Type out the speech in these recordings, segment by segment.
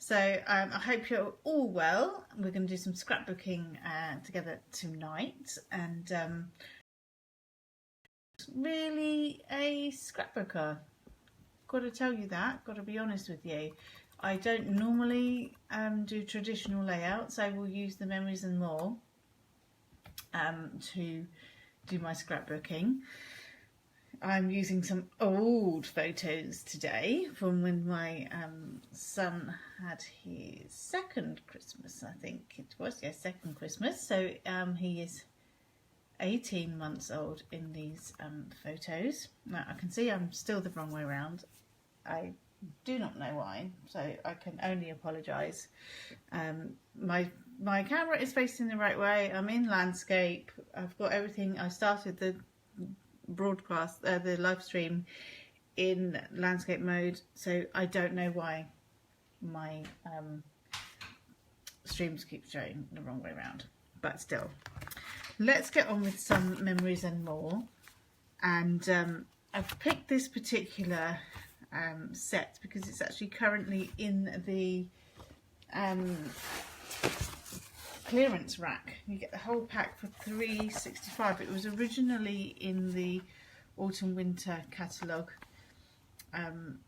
So I hope you're all well. We're going to do some scrapbooking together tonight, and really a scrapbooker. Got to tell you that, got to be honest with you. I don't normally do traditional layouts. I will use the Memories and More to do my scrapbooking. I'm using some old photos today from when my son had his second Christmas, I think it was, yes, second Christmas. So he is 18 months old in these photos. Now I can see I'm still the wrong way around. I do not know why, so I can only apologise. My camera is facing the right way. I'm in landscape. I've got everything. I started the broadcast, the live stream in landscape mode, so I don't know why my streams keep showing the wrong way around, but still, let's get on with some Memories and More. And I've picked this particular set because it's actually currently in the clearance rack. You get the whole pack for $3.65. It was originally in the autumn winter catalogue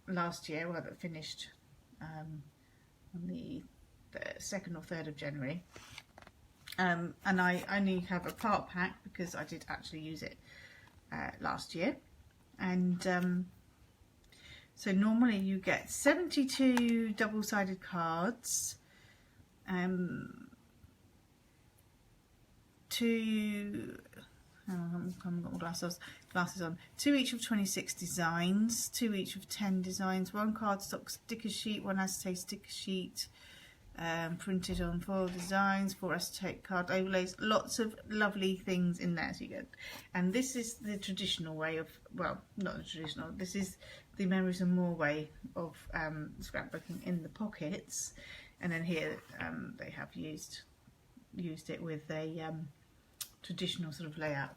last year. Well, that finished on the 2nd or 3rd of January. And I only have a part pack because I did actually use it last year. And so normally you get 72 double-sided cards, two, I haven't got my glasses on, 2 each of 26 designs, 2 each of 10 designs, 1 cardstock sticker sheet, 1 acetate sticker sheet, printed on 4 designs, 4 acetate card overlays, lots of lovely things in there. So you get, and this is the traditional way of, well, not the traditional, this is the Memories and More way of scrapbooking in the pockets. And then here they have used it with a traditional sort of layout.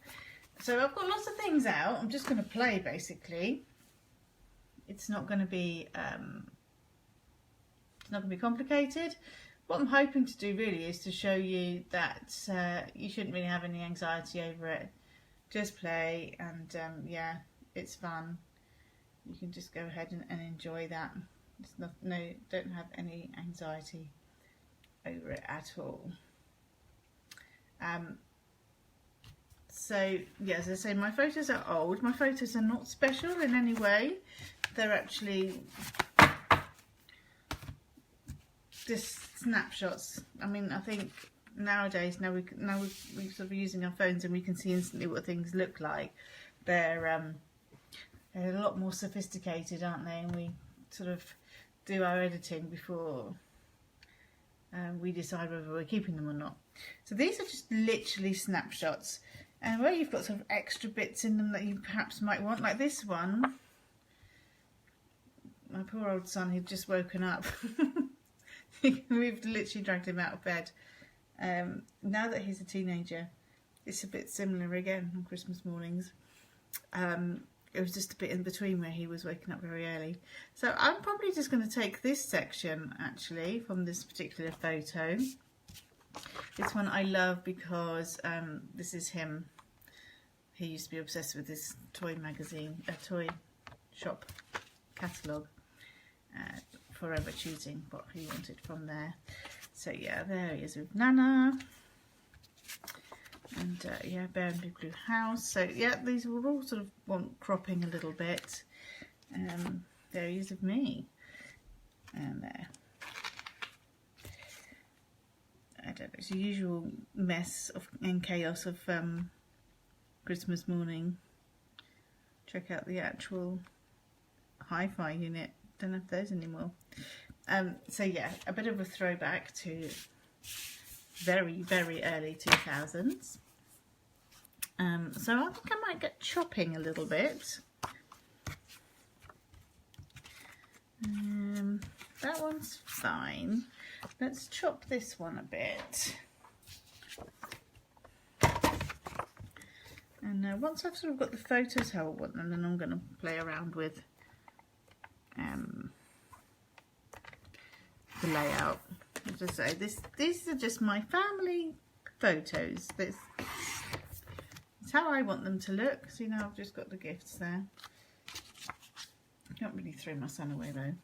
So I've got lots of things out. I'm just going to play basically. It's not going to be complicated. What I'm hoping to do really is to show you that you shouldn't really have any anxiety over it. Just play, and yeah, it's fun. You can just go ahead and enjoy that. It's not, no, don't have any anxiety over it at all. So yeah, as I say, my photos are old. My photos are not special in any way. They're actually just snapshots. I mean, I think nowadays, now we're sort of using our phones and we can see instantly what things look like. They're a lot more sophisticated, aren't they? And we sort of do our editing before we decide whether we're keeping them or not. So these are just literally snapshots, and where you've got sort of extra bits in them that you perhaps might want, like this one. My poor old son, he'd just woken up. We've literally dragged him out of bed. Now that he's a teenager, it's a bit similar again on Christmas mornings. It was just a bit in between where he was waking up very early. So I'm probably just going to take this section actually from this particular photo. This one I love because this is him. He used to be obsessed with this toy magazine, a toy shop catalogue. Forever choosing what he wanted from there. So yeah, there he is with Nana. And yeah, Bear and Big Blue House. So yeah, these will all sort of want cropping a little bit. There he is with me. And there. I don't know, it's the usual mess and chaos of Christmas morning. Check out the actual hi-fi unit. Don't have those anymore. So yeah, a bit of a throwback to very, very early 2000s. So I think I might get chopping a little bit. That one's fine. Let's chop this one a bit. And once I've sort of got the photos how I want them, then I'm going to play around with the layout. As I say, these are just my family photos. That's how I want them to look. See, now I've just got the gifts there. Can't really throw my son away though.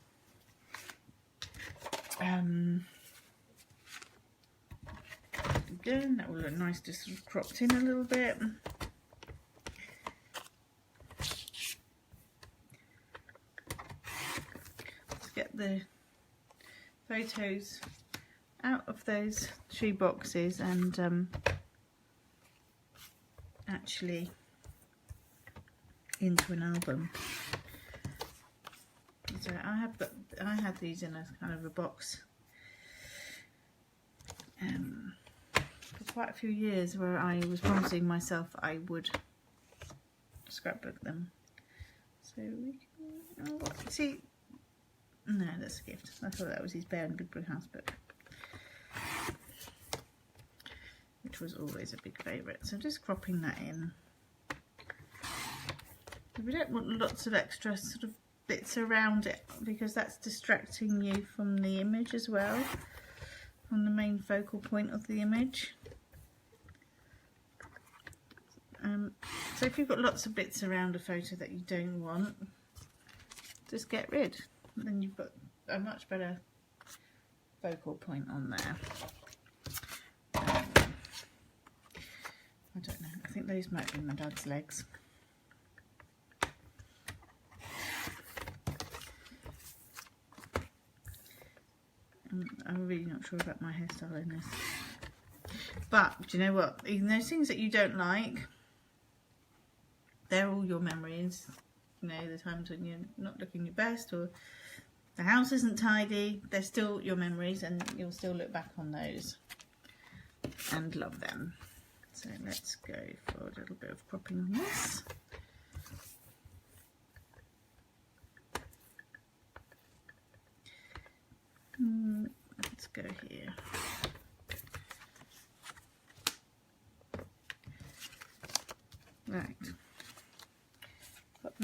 Again, that will look nice, just sort of cropped in a little bit. Let's get the photos out of those shoe boxes and actually into an album. So I had these in a kind of a box for quite a few years, where I was promising myself I would scrapbook them. So we can, see, no, that's a gift. I thought that was his Bear and Big Blue House book, which was always a big favourite. So just cropping that in. We don't want lots of extra sort of bits around it, because that's distracting you from the image as well, from the main focal point of the image. So if you've got lots of bits around a photo that you don't want, just get rid. Then you've got a much better focal point on there. I don't know, I think those might be my dad's legs. I'm really not sure about my hairstyle in this. But do you know what? Even those things that you don't like, they're all your memories. You know, the times when you're not looking your best or the house isn't tidy, they're still your memories, and you'll still look back on those and love them. So let's go for a little bit of cropping on this. Let's go here. Right. Got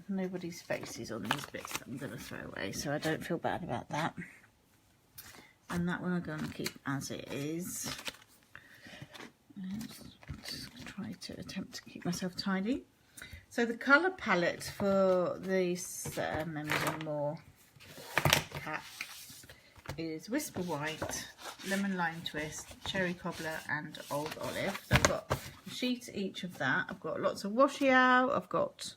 nobody's faces on these bits that I'm going to throw away, so I don't feel bad about that. And that one I'm going to keep as it is. Just try to attempt to keep myself tidy. So the colour palette for this Memories and More pack is Whisper White, Lemon Lime Twist, Cherry Cobbler and Old Olive. So I've got a sheet each of that. I've got lots of washi out, I've got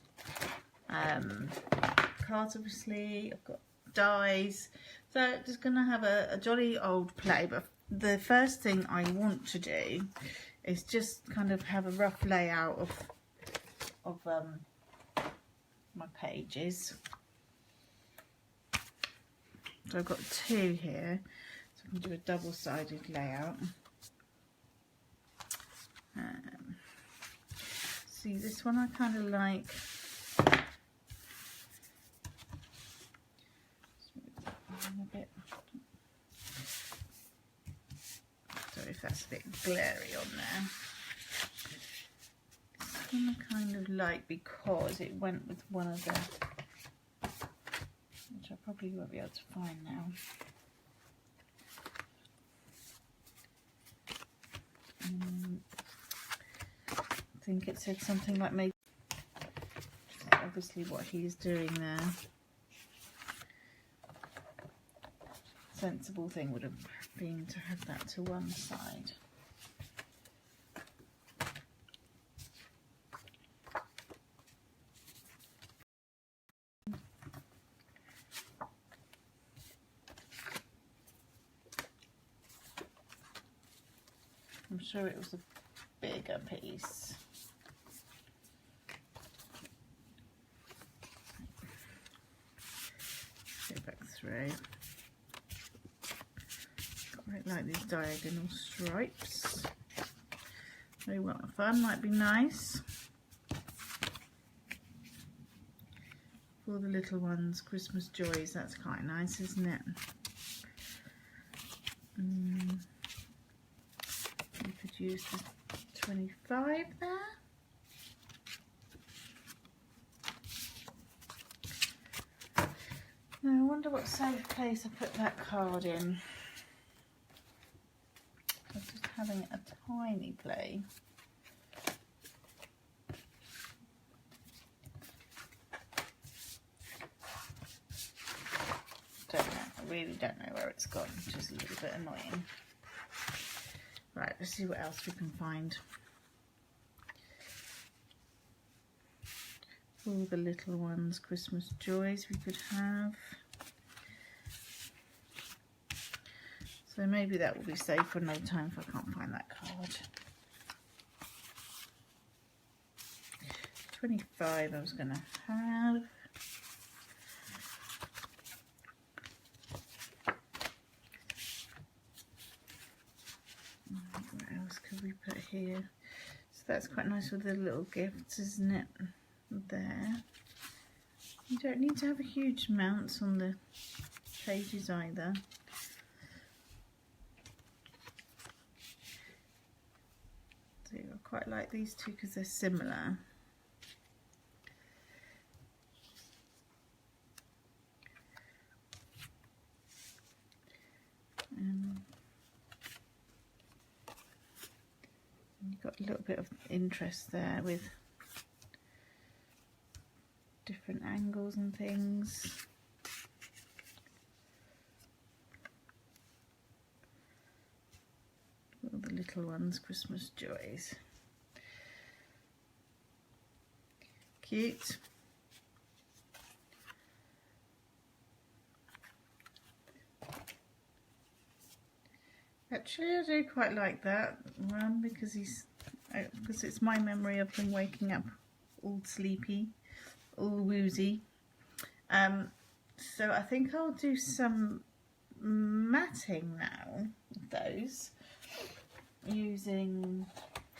cards obviously, I've got dies. So just going to have a jolly old play, but the first thing I want to do is just kind of have a rough layout of my pages. So I've got two here, so I can do a double-sided layout. See, this one I kind of like. A bit. Sorry if that's a bit glary on there. This one I kind of like because it went with one of the, which I probably won't be able to find now. I think it said something like maybe, obviously what he's doing there. Sensible thing would have been to have that to one side. I'm sure it was a bigger piece. Go back through. I like these diagonal stripes. They want fun, might be nice for the little ones. Christmas joys, that's quite nice, isn't it? You could use the 25 there. Now wonder what safe place I put that card in. I was just having a tiny play. Don't know, I really don't know where it's gone, which is a little bit annoying. Right, let's see what else we can find. All the little ones, Christmas joys we could have. So maybe that will be safe for no time if I can't find that card. 25 I was going to have. What else could we put here? So that's quite nice with the little gifts, isn't it? There. You don't need to have a huge amounts on the pages either. So I quite like these two because they're similar. You've got a little bit of interest there with different angles and things. All the little ones, Christmas joys. Cute. Actually, I do quite like that one because it's my memory of him waking up all sleepy, all woozy. So I think I'll do some matting now of those using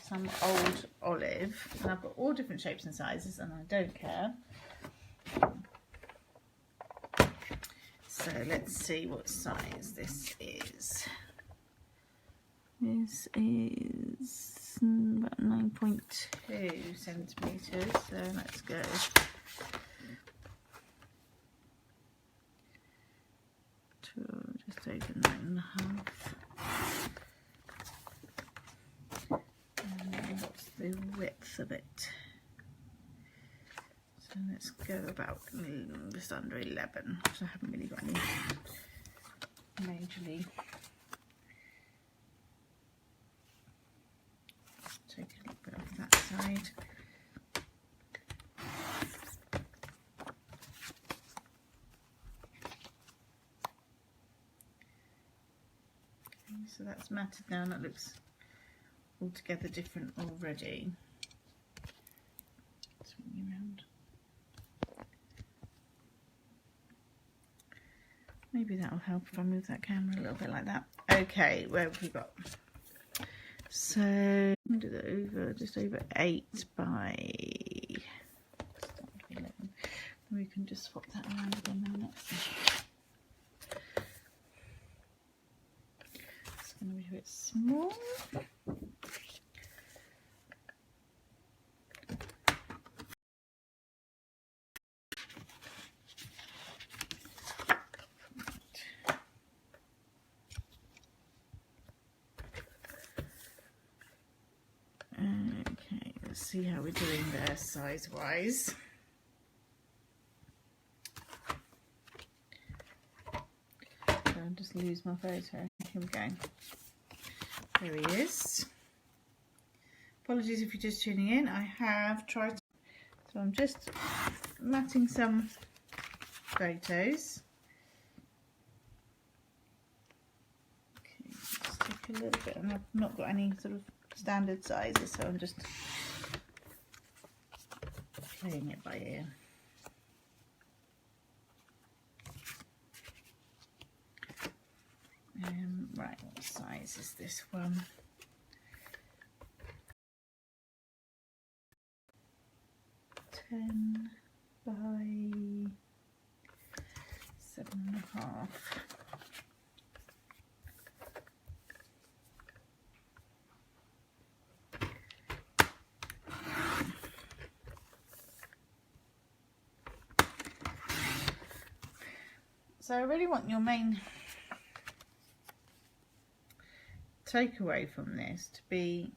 some old olive, and I've got all different shapes and sizes and I don't care. So let's see what size this is. This is about 9.2 centimetres, so let's go. Just over 9.5. And what's the width of it? So let's go about just under 11, because I haven't really got any majorly. Take a little bit off that side. Okay, so that's matted now and that looks altogether different already. Swing you around. Maybe that'll help if I move that camera a little bit like that. Okay, where have we got? So do that over just over 8 by 11. We can just swap that around again now next. It's going to be a bit small. Okay, let's see how we're doing there size wise. I'll just lose my photo. Here we go. There he is. Apologies if you're just tuning in. I have tried to, so I'm just matting some photos. Okay, just take a little bit, and I've not got any sort of standard sizes, so I'm just playing it by ear. Right, what size is this one? Ten by 7.5. So I really want your main takeaway from this to be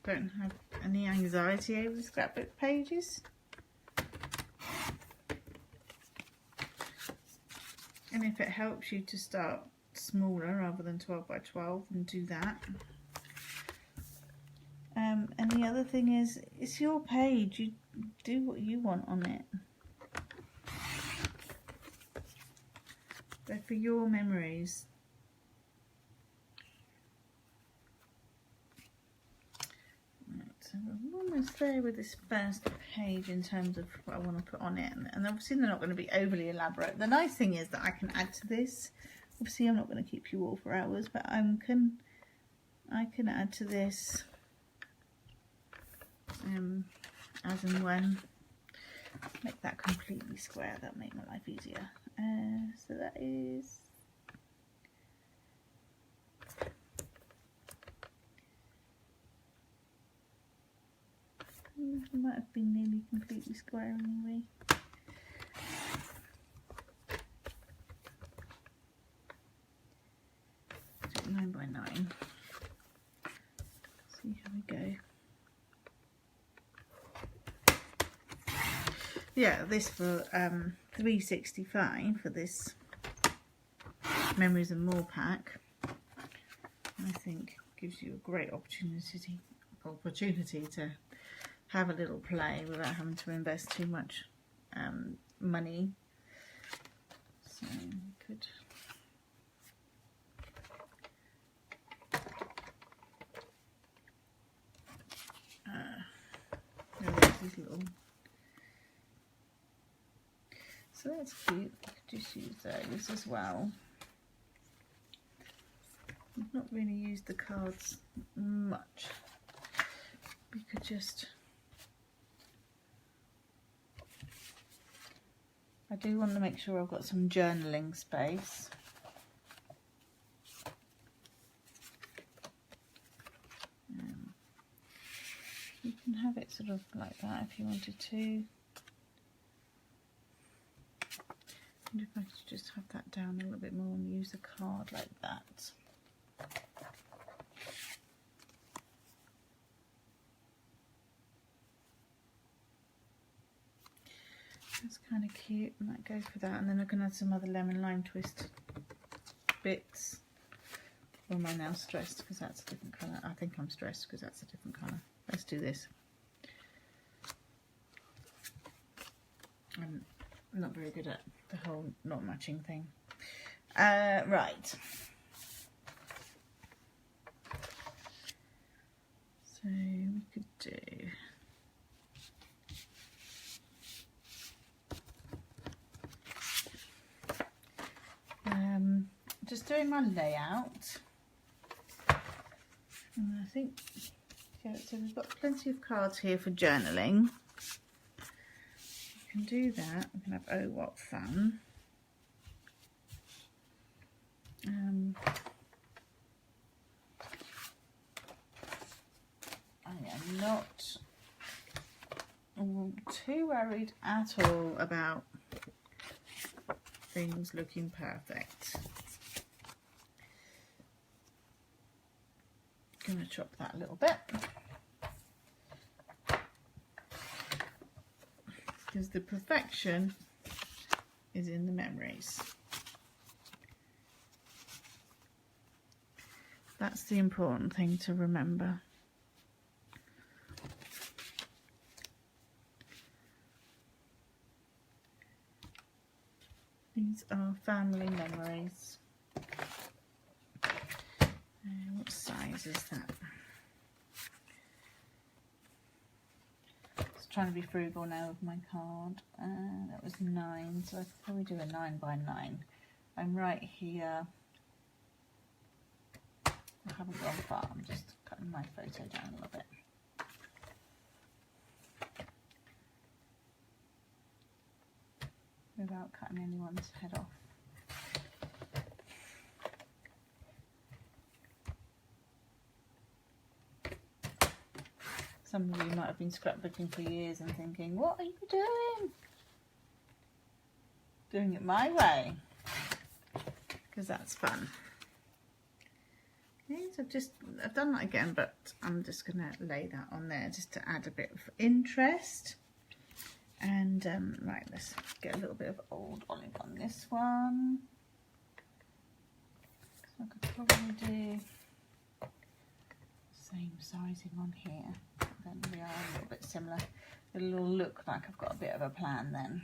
don't have any anxiety over the scrapbook pages. And if it helps you to start smaller rather than 12 by 12, then do that. And the other thing is, it's your page. You do what you want on it. They're for your memories. Right, so we're almost there with this first page in terms of what I want to put on it. And obviously they're not going to be overly elaborate. The nice thing is that I can add to this. Obviously I'm not going to keep you all for hours, but I can add to this as and when. Make that completely square. That'll make my life easier. So that is it might have been nearly completely square anyway. Do it 9 by 9. See how we go. Yeah, this for 365 for this Memories and More pack, I think gives you a great opportunity to have a little play without having to invest too much money. So we could these little. So that's cute. I could just use those as well. I've not really used the cards much. We could just... I do want to make sure I've got some journaling space. You can have it sort of like that if you wanted to. And if I could just have that down a little bit more and use a card like that. That's kind of cute. I might go for that. And then I can add some other lemon lime twist bits. Or am I now stressed because that's a different colour? I think I'm stressed because that's a different colour. Let's do this. I'm not very good at the whole not matching thing. Right. So we could do... just doing my layout. And I think, yeah, so we've got plenty of cards here for journaling. We can do that. We can have Oh What Fun. I am not too worried at all about things looking perfect. Going to chop that a little bit because the perfection is in the memories. That's the important thing to remember. These are family memories. What size is that? Just trying to be frugal now with my card. That was 9, so I could probably do a 9 by 9. I'm right here. I haven't gone far. I'm just cutting my photo down a little bit. Without cutting anyone's head off. Some of you might have been scrapbooking for years and thinking, what are you doing? doing it my way, because that's fun. Okay, so I've done that again, but I'm just going to lay that on there just to add a bit of interest. And right, let's get a little bit of old olive on this one. So I could probably do same sizing on here. Then we are a little bit similar. It'll look like I've got a bit of a plan then,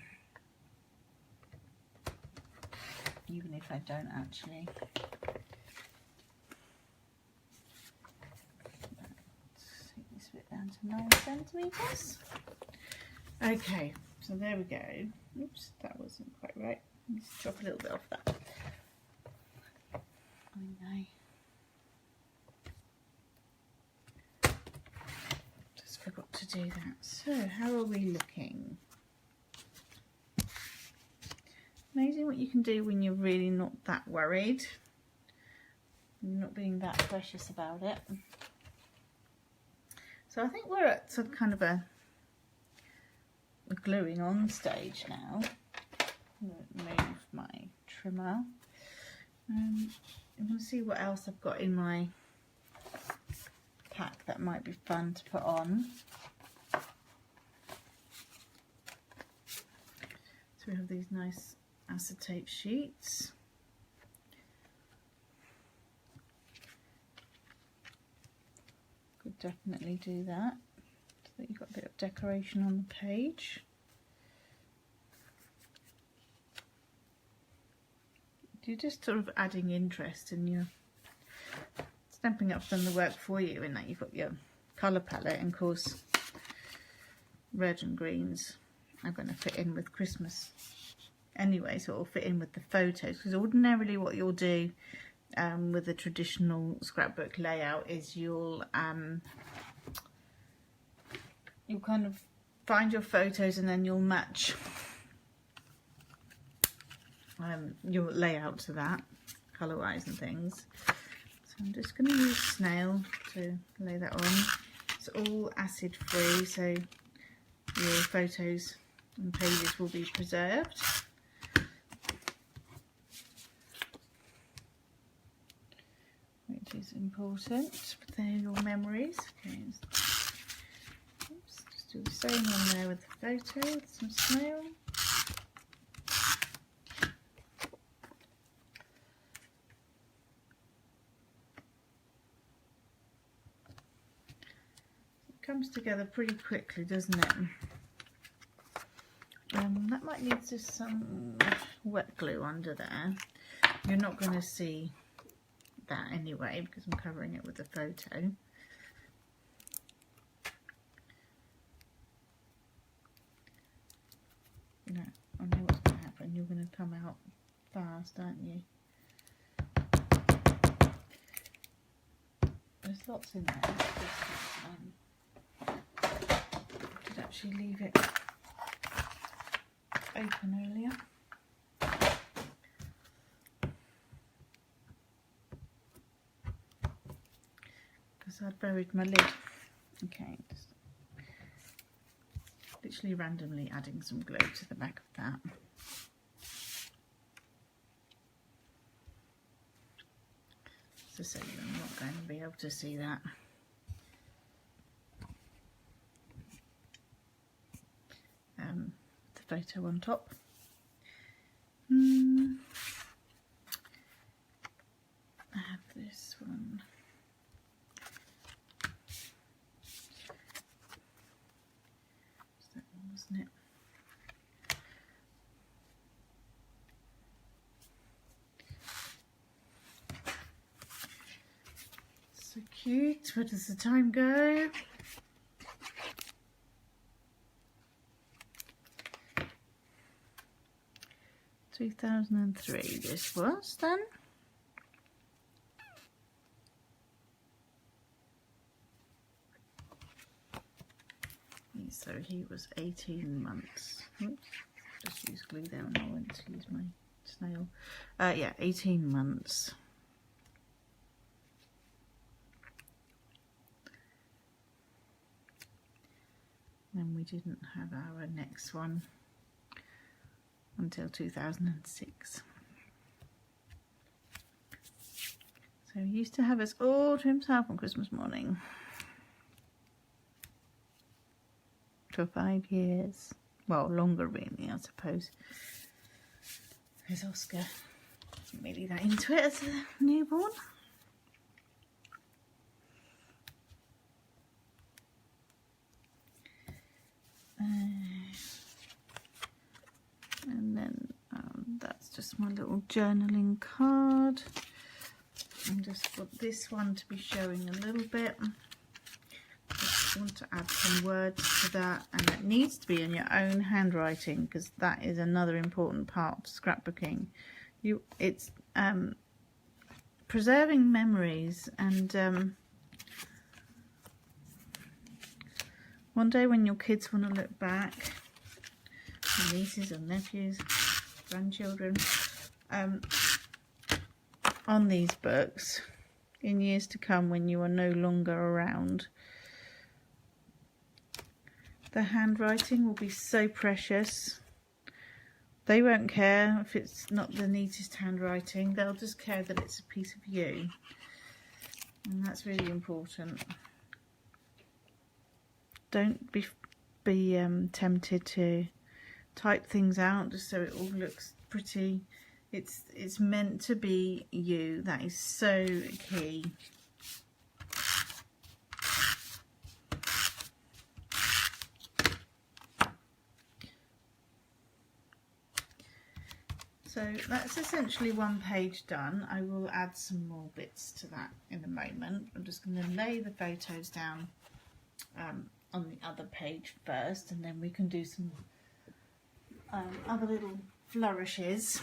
even if I don't actually. Let's take this bit down to 9 centimeters. Okay, so there we go. Oops, that wasn't quite right. Let's chop a little bit off that. Okay. Just forgot to do that. So, how are we looking? Amazing what you can do when you're really not that worried. You're not being that precious about it. So I think we're at some kind of a gluing on stage now. I'm going to move my trimmer. I'm going to see what else I've got in my pack that might be fun to put on. So we have these nice acetate sheets. Could definitely do that. So that you've got a bit of decoration on the page. You're just sort of adding interest, and you're Stampin' Up's done the work for you in that you've got your colour palette, and of course red and greens are going to fit in with Christmas anyway, so it'll fit in with the photos, because ordinarily what you'll do with a traditional scrapbook layout is you'll kind of find your photos and then you'll match your layout to that, colour wise and things. So I'm just going to use snail to lay that on. It's all acid free, so your photos and pages will be preserved. Which is important, but they're your memories. Okay, oops, just do the same on there with the photo with some snail. Comes together pretty quickly, doesn't it? That might need just some wet glue under there. You're not going to see that anyway because I'm covering it with a photo. No, I know what's going to happen. You're going to come out fast, aren't you? There's lots in there. Did actually leave it open earlier. Because I'd buried my lid. Okay, just literally randomly adding some glue to the back of that. So you're not going to be able to see that. The photo on top. I have this one. That one, wasn't it? So cute. Where does the time go? (2003) this was then. So he was 18 months. Oops, just use glue there and I went to use my snail. Yeah, 18 months. Then we didn't have our next one until 2006. So he used to have us all to himself on Christmas morning for 5 years. Well, longer really, I suppose. There's Oscar. Wasn't really that into it as a newborn. And then that's just my little journaling card. And just want this one to be showing a little bit. Just want to add some words to that, and it needs to be in your own handwriting because that is another important part of scrapbooking. It's preserving memories, and one day when your kids want to look back, your nieces and nephews, grandchildren, on these books in years to come when you are no longer around, the handwriting will be so precious. They won't care if it's not the neatest handwriting, they'll just care that it's a piece of you, and that's really important. Don't be tempted to type things out just so it all looks pretty. It's meant to be you. That is so key. So that's essentially one page done. I will add some more bits to that in a moment. I'm just going to lay the photos down on the other page first, and then we can do some other little flourishes.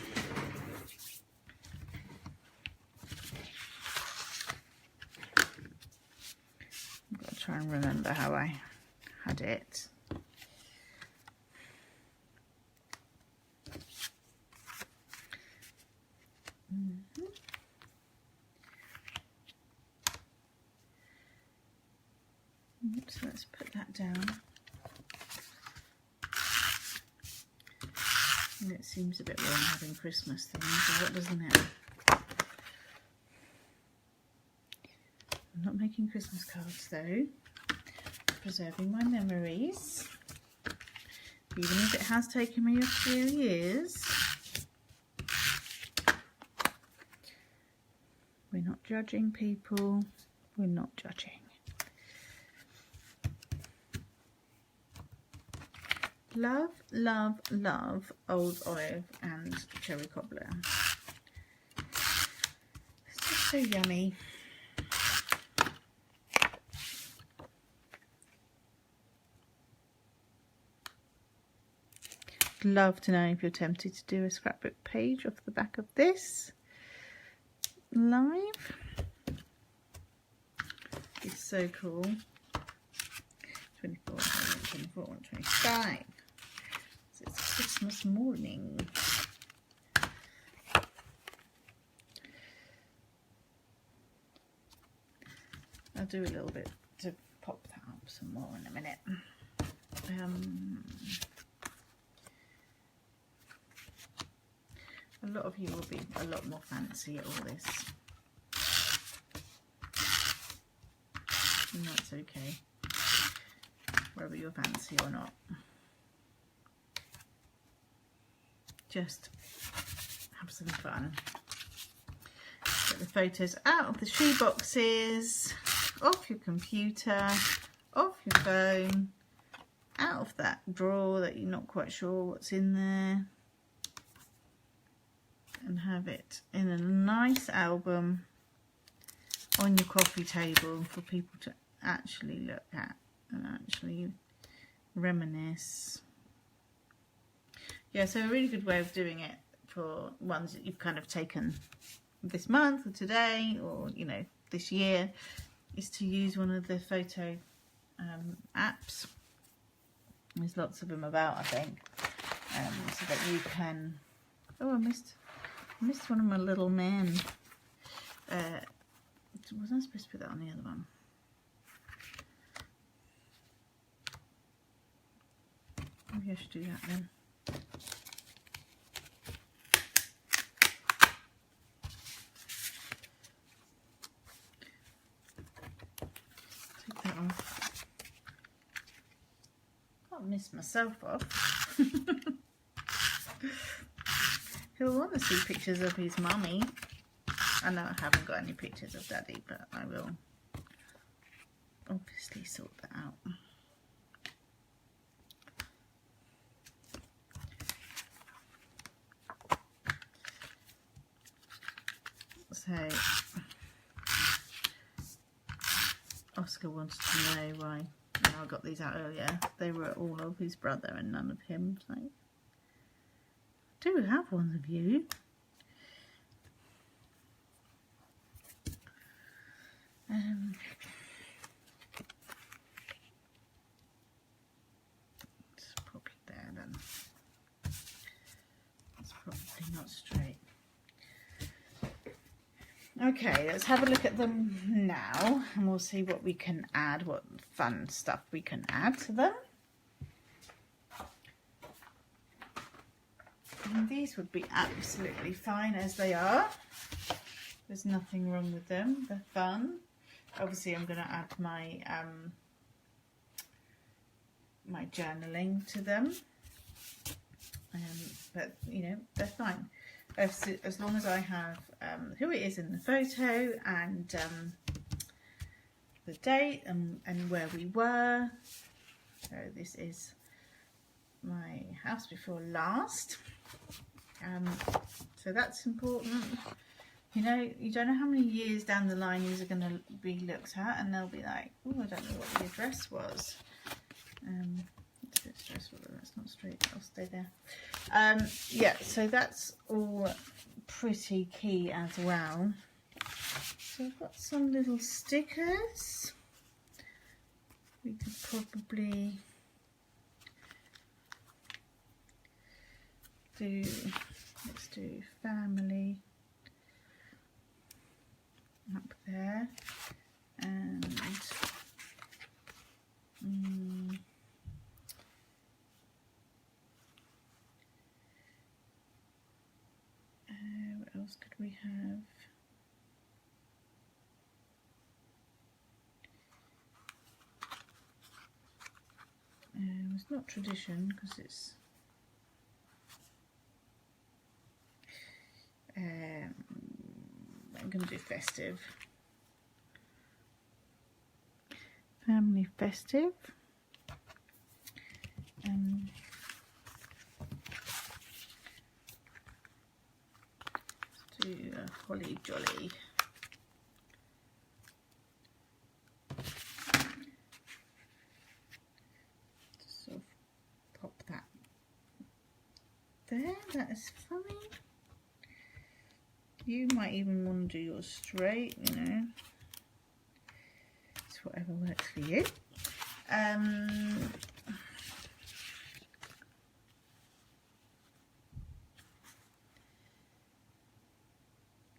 I've got to try and remember how I had it. So let's put that down. And it seems a bit wrong having Christmas things out, doesn't it? I'm not making Christmas cards though. Preserving my memories. Even if it has taken me a few years. We're not judging people. We're not judging. Love, love, love old olive and cherry cobbler. It's just so yummy. Love to know if you're tempted to do a scrapbook page off the back of this live. It's so cool. 24, 24, 25. So it's Christmas morning. I'll do a little bit to pop that up some more in a minute. A lot of you will be a lot more fancy at all this. And that's okay, whether you're fancy or not. Just have some fun. Get the photos out of the shoe boxes, off your computer, off your phone, out of that drawer that you're not quite sure what's in there, and have it in a nice album on your coffee table for people to actually look at and actually reminisce. Yeah, so a really good way of doing it for ones that you've kind of taken this month or today or, you know, this year is to use one of the photo apps. There's lots of them about, I think, so that you can... Oh, I missed one of my little men. Was I supposed to put that on the other one? Maybe I should do that then. piss myself off. He'll want to see pictures of his mummy. I know I haven't got any pictures of Daddy, but I will obviously sort that out. So Oscar wanted to know why I got these out earlier. They were all of his brother and none of him. So, I do have one of you. It's probably there then. It's probably not straight. Okay, let's have a look at them now and we'll see what we can add, what fun stuff we can add to them. And these would be absolutely fine as they are. There's nothing wrong with them, they're fun. Obviously I'm going to add my my journaling to them, but you know, they're fine. As long as I have who it is in the photo and the date and where we were. So this is my house before last. So that's important. You know, you don't know how many years down the line these are going to be looked at and they'll be like, oh, I don't know what the address was. It's a bit stressful, that's not straight, I'll stay there. Yeah, so that's all pretty key as well. So I've got some little stickers. We could probably do, let's do family up there, and what else could we have? It's not tradition because it's I'm going to do festive. Family festive. Let's do a holly jolly. Just sort of pop that there. That is funny. You might even want to do yours straight, you know. It's whatever works for you.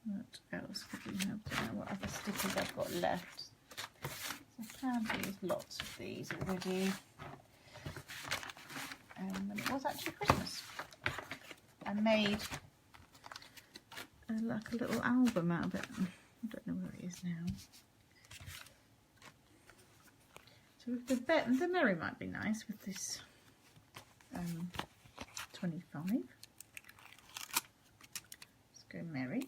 What else could we have there? What other stickers I've got left? So I can use lots of these already. And it was actually Christmas. I made like a little album out of it. I don't know where it is now. So with the Merry might be nice with this 25. Let's go Merry.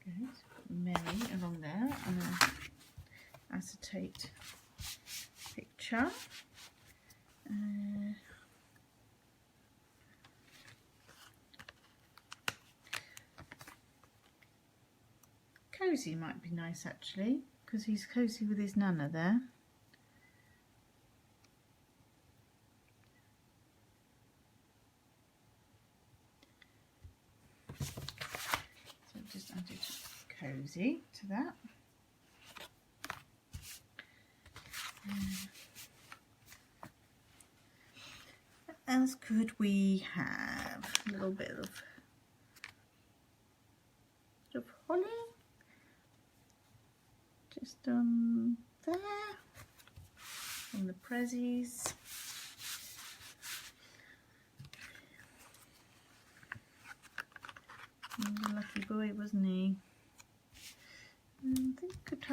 Good. Merry along there. And acetate picture. Cozy might be nice actually, because he's cozy with his nana there. So I've just added cozy to that. What else could we have? A little bit of holly, just on there, on the prezzies.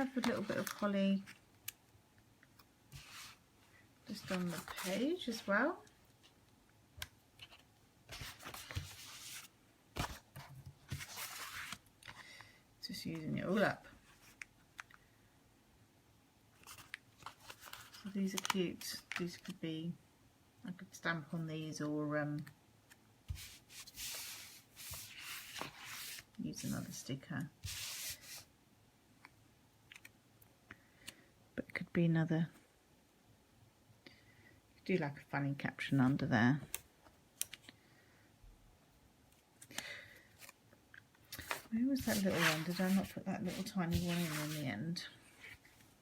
have a little bit of holly just on the page as well. Just using it all up. So these are cute. These could be, I could stamp on these or use another sticker. But it could be another, do like a funny caption under there. Where was that little one? Did I not put that little tiny one in the end?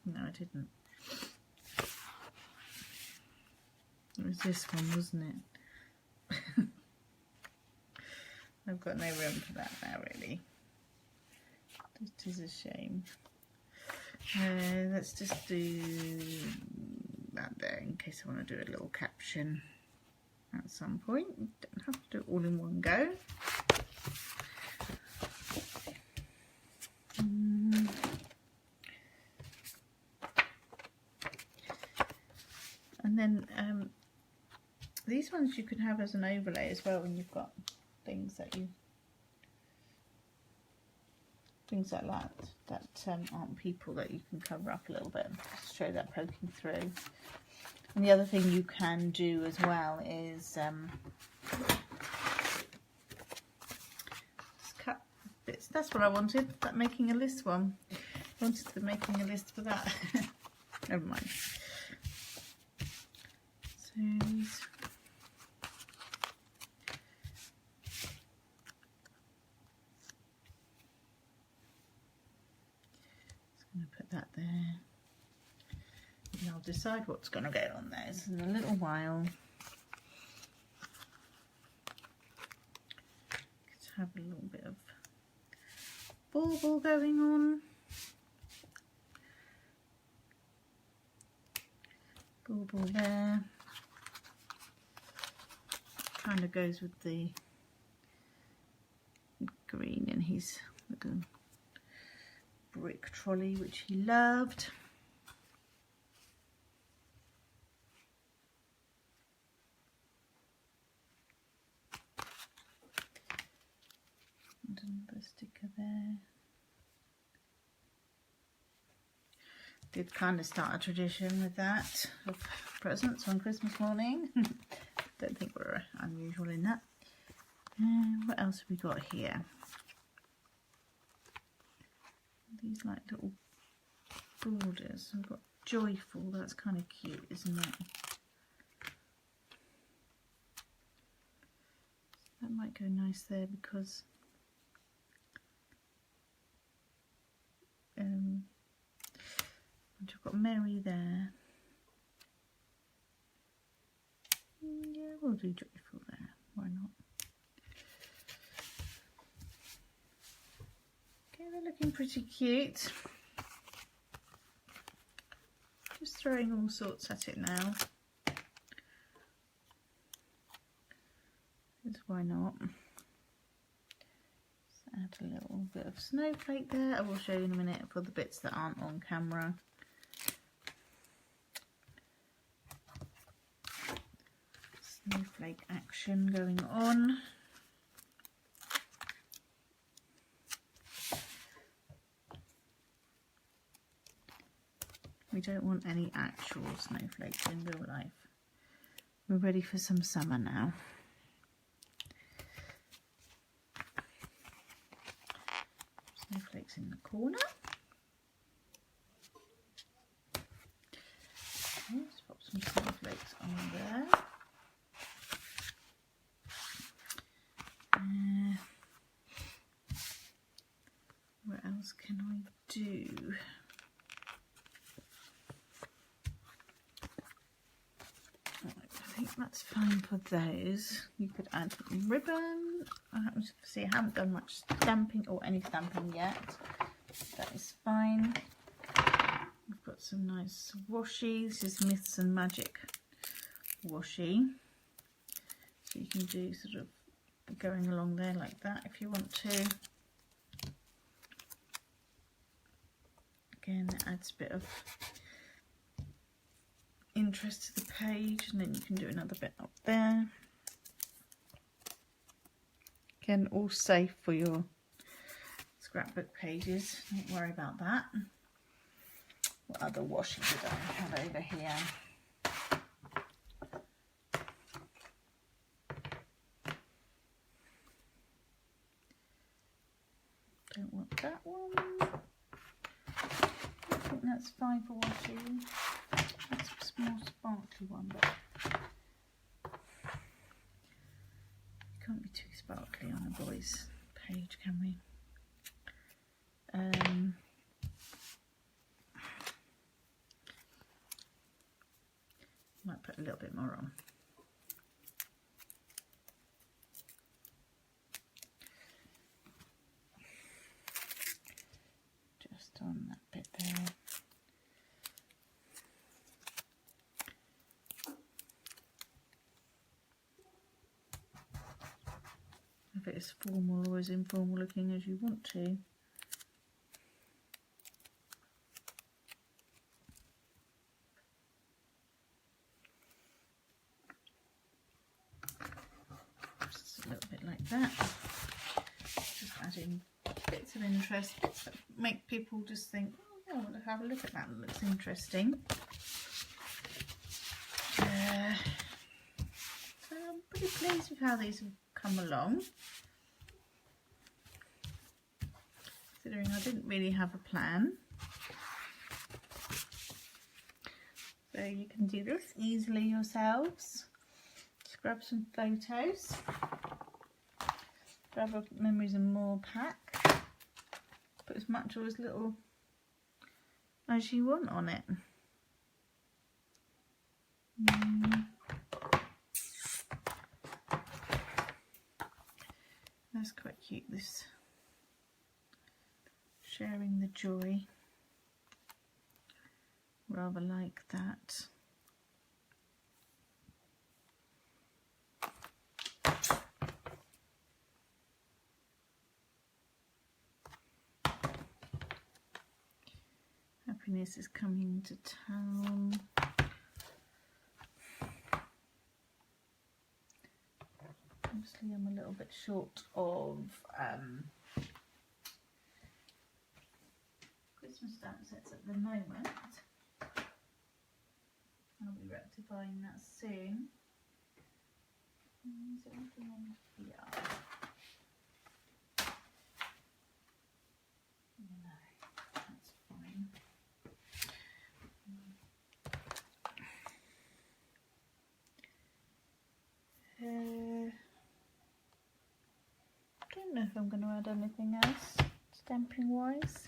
No, I didn't. It was this one, wasn't it? I've got no room for that now, really. It is a shame. Let's just do that there in case I want to do a little caption at some point. Don't have to do it all in one go. And then these ones you can have as an overlay as well when you've got things that like that aren't people, that you can cover up a little bit, just show that poking through. And the other thing you can do as well is just cut bits. That's what I wanted, that making a list one. I wanted the making a list for that. Never mind. So these, just going to put that there, and I'll decide what's going to go on there in a little while. Let's have a little bit of bauble going on. Bauble there. Kind of goes with the green in his little brick trolley, which he loved. And another sticker there. Did kind of start a tradition with that, of presents on Christmas morning. Don't think we're unusual in that. What else have we got here? These like little borders. We've got joyful, that's kind of cute, isn't it? That might go nice there because I've got Mary there. Yeah, we'll do joyful there. Why not? Okay, they're looking pretty cute. Just throwing all sorts at it now. Because why not? Just add a little bit of snowflake there. I will show you in a minute for the bits that aren't on camera. Snowflake action going on. We don't want any actual snowflakes in real life. We're ready for some summer now. Snowflakes in the corner. Let's pop some snowflakes on there. What else can I do? I think that's fine for those. You could add ribbon. I haven't done much stamping or any stamping yet. That is fine. We've got some nice washi. This is Myths and Magic washi. So you can do sort of going along there like that if you want to. Again, it adds a bit of interest to the page, and then you can do another bit up there. Again, all safe for your scrapbook pages, don't worry about that. What other washi did I have over here? Don't want that one. I think that's fine for washing. That's a small sparkly one, but you can't be too sparkly on a boy's page, can we? Might put a little bit more on. Just on that bit there. If it is formal or as informal looking as you want to. Just a little bit like that. Just adding bits of interest, bits that make people just think, oh yeah, I want to have a look at that, that looks interesting. So I'm pretty pleased with how these have come along. Considering I didn't really have a plan. So you can do this easily yourselves. Just grab some photos. Grab a Memories and More pack. Put as much or as little as you want on it. That's quite cute, this sharing the joy. Rather like that. Happiness is coming to town. Obviously I'm a little bit short of Christmas stamp sets at the moment. I'll be rectifying that soon. Is there anything on here? No, that's fine. I don't know if I'm going to add anything else stamping wise.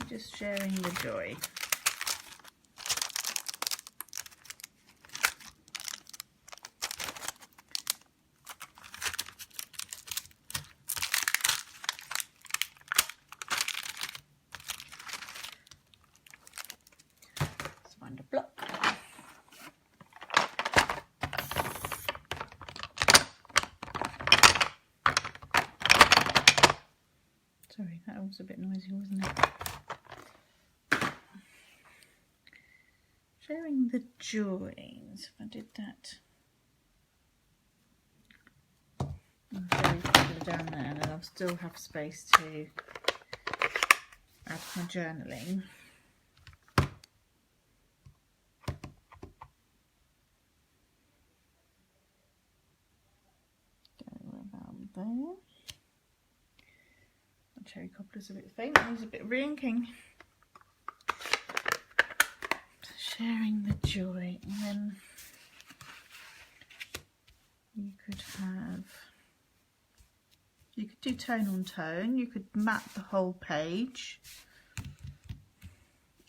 Just sharing the joy. Let's find a block. Sorry, that was a bit noisy, wasn't it? Sharing the joys. If I did that, I'll very quickly down there, and then I'll still have space to add my journaling. Go about there. My cherry cobbler's a bit faint, needs a bit of re-inking. Sharing the joy, and then you could do tone on tone, you could map the whole page,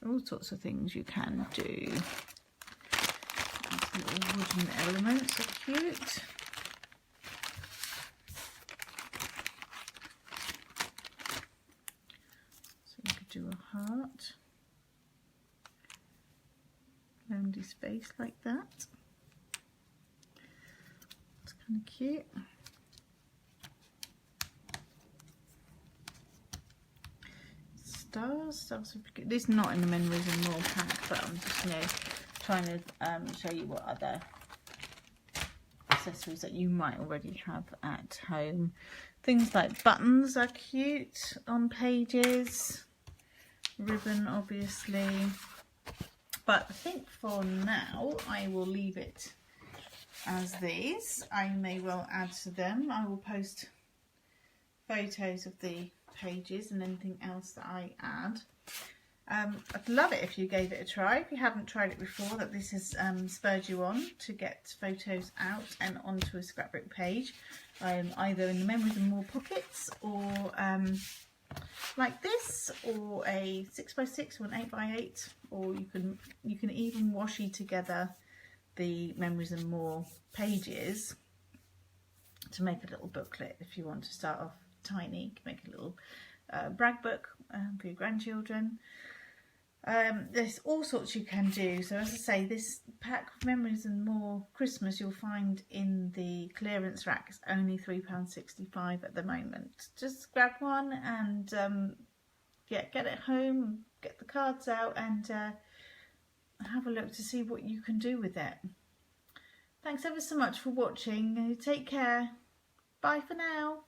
all sorts of things you can do. These little wooden elements are cute. So you could do a heart around his face like that. Kind of cute. Stars would be good. This is not in the Memories and More pack, but I'm just trying to show you what other accessories that you might already have at home. Things like buttons are cute on pages, ribbon obviously, but I think for now I will leave it as these. I may well add to them. I will post photos of the pages and anything else that I add. I'd love it if you gave it a try. If you haven't tried it before, that this has spurred you on to get photos out and onto a scrapbook page, either in the Memories and More pockets, or like this, or a 6x6 or an 8x8, or you can even washi together the Memories and More pages to make a little booklet. If you want to start off tiny, you can make a little brag book for your grandchildren. There's all sorts you can do. So as I say, this pack of Memories and More Christmas you'll find in the clearance rack is only £3.65 at the moment. Just grab one and get it home, get the cards out, and have a look to see what you can do with it. Thanks ever so much for watching. Take care. Bye for now.